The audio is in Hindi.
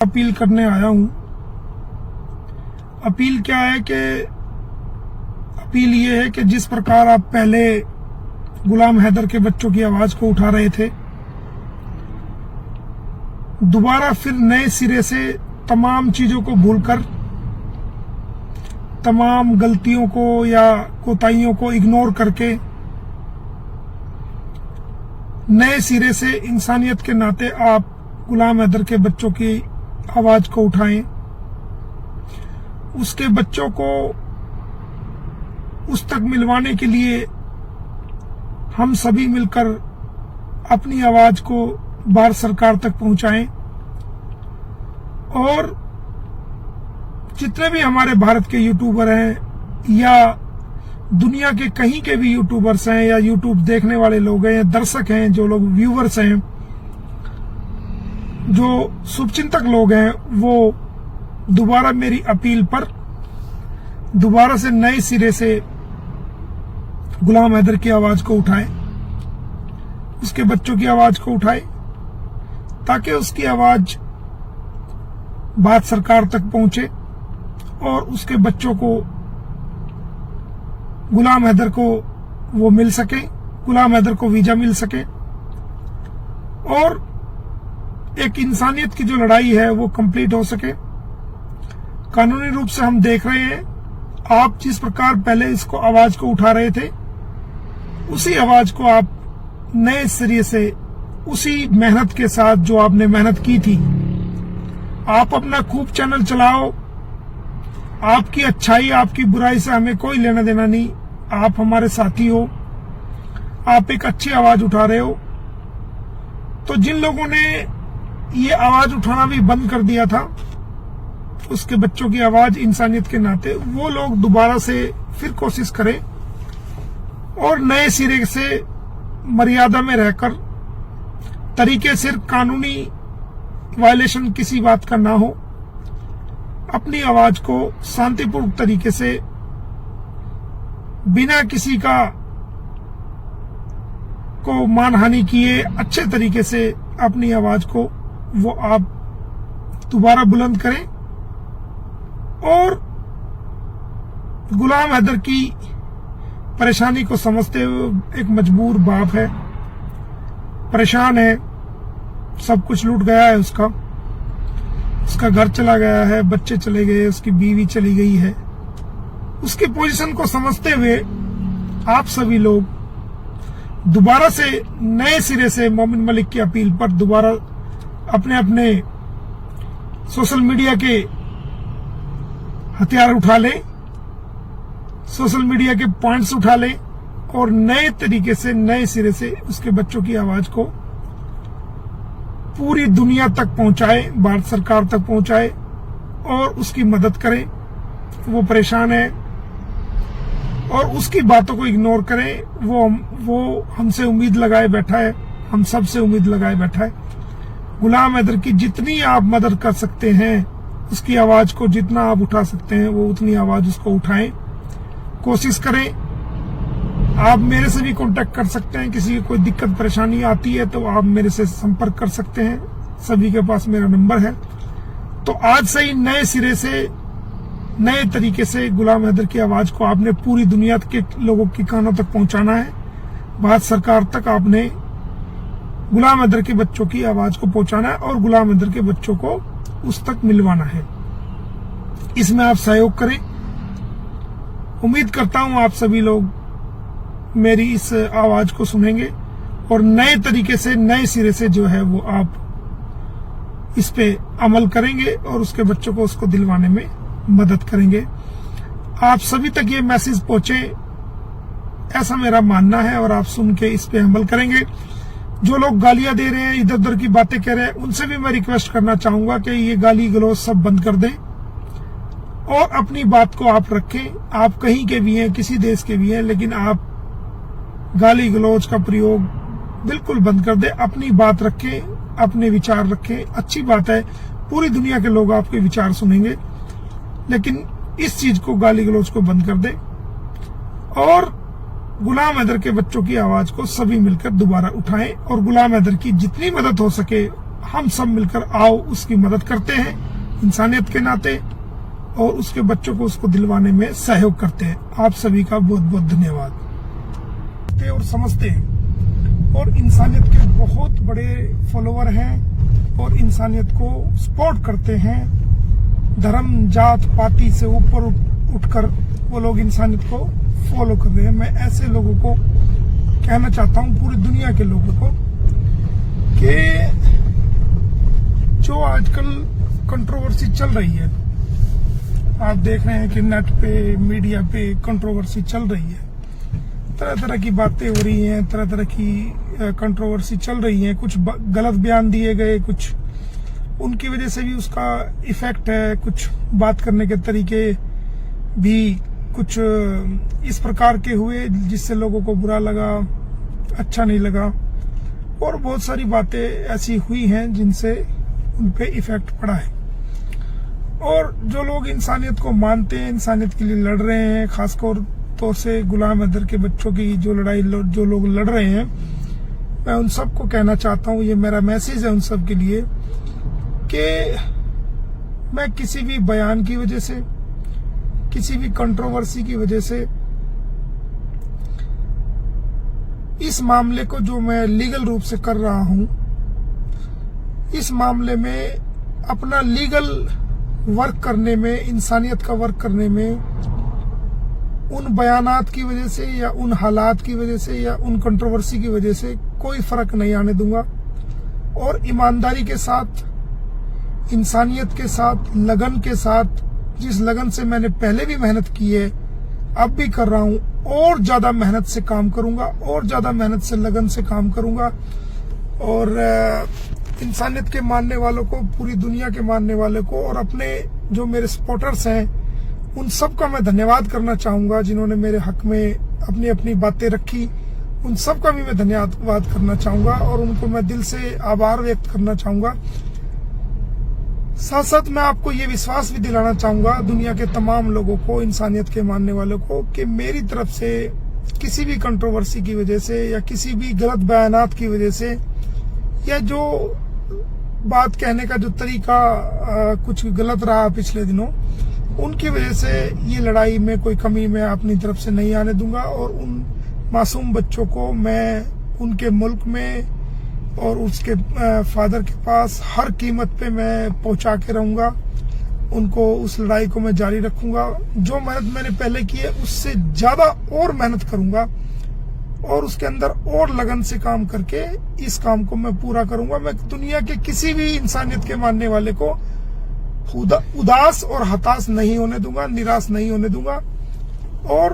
अपील करने आया हूं। अपील क्या है कि अपील ये है कि जिस प्रकार आप पहले गुलाम हैदर के बच्चों की आवाज को उठा रहे थे, दोबारा फिर नए सिरे से तमाम चीजों को भूलकर, तमाम गलतियों को या कोताहियों को इग्नोर करके नए सिरे से इंसानियत के नाते आप गुलाम हैदर के बच्चों की आवाज को उठाएं। उसके बच्चों को उस तक मिलवाने के लिए हम सभी मिलकर अपनी आवाज को भारत सरकार तक पहुंचाएं और जितने भी हमारे भारत के यूट्यूबर हैं या दुनिया के कहीं के भी यूट्यूबर्स हैं या यूट्यूब देखने वाले लोग हैं, दर्शक हैं, जो लोग व्यूवर्स हैं, जो शुभचिंतक लोग हैं, वो दोबारा मेरी अपील पर दोबारा से नए सिरे से गुलाम हैदर की आवाज को उठाएं, उसके बच्चों की आवाज को उठाएं, ताकि उसकी आवाज भारत सरकार तक पहुंचे और उसके बच्चों को, गुलाम हैदर को वो मिल सके, गुलाम हैदर को वीजा मिल सके और एक इंसानियत की जो लड़ाई है वो कंप्लीट हो सके। कानूनी रूप से हम देख रहे हैं, आप जिस प्रकार पहले इसको आवाज को उठा रहे थे, उसी आवाज को आप नए सिरे से, उसी मेहनत के साथ जो आपने मेहनत की थी, आप अपना खूब चैनल चलाओ। आपकी अच्छाई, आपकी बुराई से हमें कोई लेना देना नहीं। आप हमारे साथी हो, आप एक अच्छी आवाज उठा रहे हो। तो जिन लोगों ने ये आवाज उठाना भी बंद कर दिया था, उसके बच्चों की आवाज इंसानियत के नाते, वो लोग दोबारा से फिर कोशिश करें और नए सिरे से मर्यादा में रहकर, तरीके से, कानूनी वायलेशन किसी बात का ना हो, अपनी आवाज को शांतिपूर्ण तरीके से, बिना किसी का को मानहानि किए, अच्छे तरीके से अपनी आवाज को वो आप दोबारा बुलंद करें और गुलाम हैदर की परेशानी को समझते हुए, एक मजबूर बाप है, परेशान है, सब कुछ लूट गया है उसका घर चला गया है, बच्चे चले गए, उसकी बीवी चली गई है। उसकी पोजीशन को समझते हुए आप सभी लोग दोबारा से नए सिरे से मोमिन मलिक की अपील पर दोबारा अपने अपने सोशल मीडिया के हथियार उठा लें, सोशल मीडिया के पॉइंट्स उठा लें और नए तरीके से, नए सिरे से उसके बच्चों की आवाज को पूरी दुनिया तक पहुंचाए, भारत सरकार तक पहुंचाए और उसकी मदद करें। वो परेशान है और उसकी बातों को इग्नोर करें। वो हमसे उम्मीद लगाए बैठा है, हम सब से उम्मीद लगाए बैठा है। गुलाम हैदर की जितनी आप मदद कर सकते हैं, उसकी आवाज को जितना आप उठा सकते हैं, वो उतनी आवाज उसको उठाएं, कोशिश करें। आप मेरे से भी कांटेक्ट कर सकते हैं, किसी की कोई दिक्कत परेशानी आती है तो आप मेरे से संपर्क कर सकते हैं, सभी के पास मेरा नंबर है। तो आज से ही नए सिरे से, नए तरीके से गुलाम हैदर की आवाज को आपने पूरी दुनिया के लोगों की कानों तक पहुंचाना है। भारत सरकार तक आपने गुलाम हैदर के बच्चों की आवाज को पहुंचाना है और गुलाम हैदर के बच्चों को उस तक मिलवाना है। इसमें आप सहयोग करें। उम्मीद करता हूं आप सभी लोग मेरी इस आवाज को सुनेंगे और नए तरीके से, नए सिरे से जो है वो आप इस पे अमल करेंगे और उसके बच्चों को उसको दिलवाने में मदद करेंगे। आप सभी तक ये मैसेज पहुंचे, ऐसा मेरा मानना है और आप सुन के इस पे अमल करेंगे। जो लोग गालियां दे रहे हैं, इधर उधर की बातें कह रहे हैं, उनसे भी मैं रिक्वेस्ट करना चाहूंगा कि ये गाली गलौज सब बंद कर दें और अपनी बात को आप रखें। आप कहीं के भी हैं, किसी देश के भी हैं, लेकिन आप गाली गलौज का प्रयोग बिल्कुल बंद कर दें। अपनी बात रखें, अपने विचार रखें। अच्छी बात है, पूरी दुनिया के लोग आपके विचार सुनेंगे, लेकिन इस चीज को, गाली गलौज को बंद कर दें और गुलाम हैदर के बच्चों की आवाज को सभी मिलकर दोबारा उठाएं और गुलाम हैदर की जितनी मदद हो सके हम सब मिलकर आओ उसकी मदद करते हैं इंसानियत के नाते, और उसके बच्चों को उसको दिलवाने में सहयोग करते हैं। आप सभी का बहुत बहुत धन्यवाद। और समझते हैं और इंसानियत के बहुत बड़े फॉलोवर हैं और इंसानियत को सपोर्ट करते हैं। धर्म जात पाति से ऊपर उठकर वो लोग इंसानियत को फॉलो कर रहे हैं। मैं ऐसे लोगों को कहना चाहता हूं, पूरी दुनिया के लोगों को, कि जो आजकल कंट्रोवर्सी चल रही है, आप देख रहे हैं कि नेट पे मीडिया पे कंट्रोवर्सी चल रही है, तरह तरह की बातें हो रही हैं, तरह तरह की कंट्रोवर्सी चल रही है। कुछ गलत बयान दिए गए, कुछ उनकी वजह से भी उसका इफेक्ट है। कुछ बात करने के तरीके भी कुछ इस प्रकार के हुए जिससे लोगों को बुरा लगा, अच्छा नहीं लगा, और बहुत सारी बातें ऐसी हुई हैं जिनसे उन पे इफेक्ट पड़ा है। और जो लोग इंसानियत को मानते हैं, इंसानियत के लिए लड़ रहे हैं, खासतौर तौर से गुलाम हैदर के बच्चों की जो लड़ाई जो लोग लड़ रहे हैं, मैं उन सबको कहना चाहता हूं, ये मेरा मैसेज है उन सब के लिए, कि मैं किसी भी बयान की वजह से, किसी भी कंट्रोवर्सी की वजह से, इस मामले को जो मैं लीगल रूप से कर रहा हूं, इस मामले में अपना लीगल वर्क करने में, इंसानियत का वर्क करने में, उन बयानात की वजह से या उन हालात की वजह से या उन कंट्रोवर्सी की वजह से कोई फर्क नहीं आने दूंगा। और ईमानदारी के साथ, इंसानियत के साथ, लगन के साथ, जिस लगन से मैंने पहले भी मेहनत की है, अब भी कर रहा हूं, और ज्यादा मेहनत से काम करूंगा, और ज्यादा मेहनत से लगन से काम करूंगा। और इंसानियत के मानने वालों को, पूरी दुनिया के मानने वालों को, और अपने जो मेरे सपोर्टर्स हैं, उन सब का मैं धन्यवाद करना चाहूंगा जिन्होंने मेरे हक में अपनी अपनी बातें रखी। उन सब का भी मैं धन्यवाद करना चाहूंगा और उनको मैं दिल से आभार व्यक्त करना चाहूंगा। साथ साथ मैं आपको ये विश्वास भी दिलाना चाहूंगा, दुनिया के तमाम लोगों को, इंसानियत के मानने वालों को, कि मेरी तरफ से किसी भी कंट्रोवर्सी की वजह से या किसी भी गलत बयानात की वजह से, या जो बात कहने का जो तरीका कुछ गलत रहा पिछले दिनों, उनकी वजह से ये लड़ाई में कोई कमी मैं अपनी तरफ से नहीं आने दूंगा। और उन मासूम बच्चों को मैं उनके मुल्क में और उसके फादर के पास हर कीमत पे मैं पहुंचा के रहूंगा। उनको, उस लड़ाई को मैं जारी रखूंगा। जो मेहनत मैंने पहले की है उससे ज्यादा और मेहनत करूंगा, और उसके अंदर और लगन से काम करके इस काम को मैं पूरा करूंगा। मैं दुनिया के किसी भी इंसानियत के मानने वाले को उदास और हताश नहीं होने दूंगा, निराश नहीं होने दूंगा। और